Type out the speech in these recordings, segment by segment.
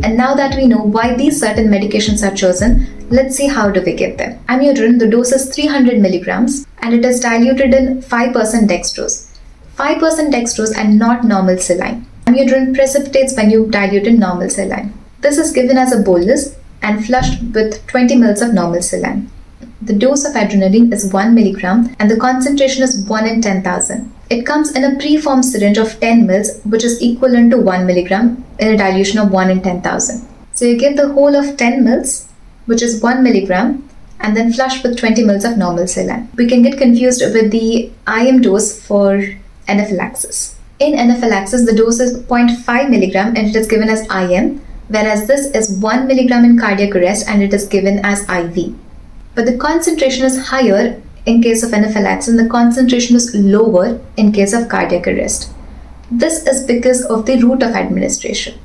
And now that we know why these certain medications are chosen, let's see how do we give them. Amiodarone, the dose is 300 milligrams and it is diluted in 5% dextrose. 5% dextrose and not normal saline. Amiodarone precipitates when you dilute in normal saline. This is given as a bolus and flushed with 20 ml of normal saline. The dose of adrenaline is 1 milligram and the concentration is 1 in 10,000. It comes in a preformed syringe of 10 ml, which is equivalent to 1 milligram in a dilution of 1 in 10,000. So you give the whole of 10 ml, which is 1 milligram, and then flush with 20 ml of normal saline. We can get confused with the IM dose for anaphylaxis. In anaphylaxis, the dose is 0.5 milligram and it is given as IM, whereas this is 1 milligram in cardiac arrest and it is given as IV. But the concentration is higher in case of anaphylaxis and the concentration is lower in case of cardiac arrest. This is because of the route of administration.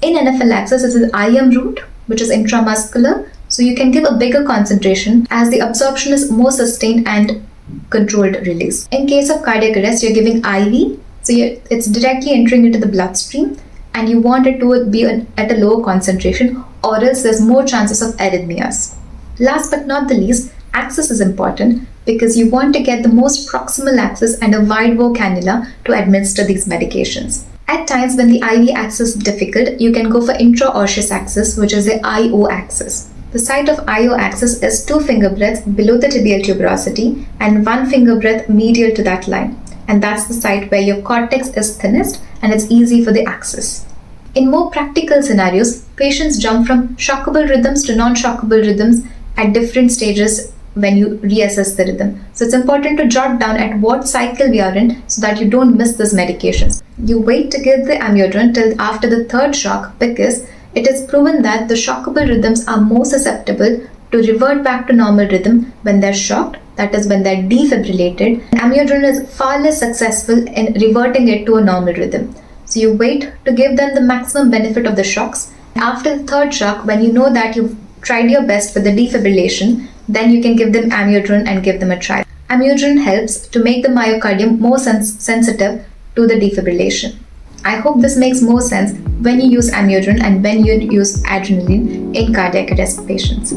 In anaphylaxis, it is an IM route, which is intramuscular, so you can give a bigger concentration as the absorption is more sustained and controlled release. In case of cardiac arrest, you're giving IV, so it's directly entering into the bloodstream and you want it to be at a lower concentration or else there's more chances of arrhythmias. Last but not the least, access is important because you want to get the most proximal access and a wide bore cannula to administer these medications. At times when the IV access is difficult, you can go for intraosseous access, which is the IO access. The site of IO access is 2 finger breadths below the tibial tuberosity and 1 finger breadth medial to that line. And that's the site where your cortex is thinnest and it's easy for the access. In more practical scenarios, patients jump from shockable rhythms to non-shockable rhythms at different stages when you reassess the rhythm. So it's important to jot down at what cycle we are in so that you don't miss these medications. You wait to give the amiodarone till after the 3rd shock because it is proven that the shockable rhythms are more susceptible to revert back to normal rhythm when they're shocked, that is when they're defibrillated. Amiodarone is far less successful in reverting it to a normal rhythm. So you wait to give them the maximum benefit of the shocks. After the 3rd shock, when you know that you've tried your best with the defibrillation, then you can give them amiodarone and give them a try. Amiodarone helps to make the myocardium more sensitive to the defibrillation. I hope this makes more sense when you use amiodarone and when you use adrenaline in cardiac arrest patients.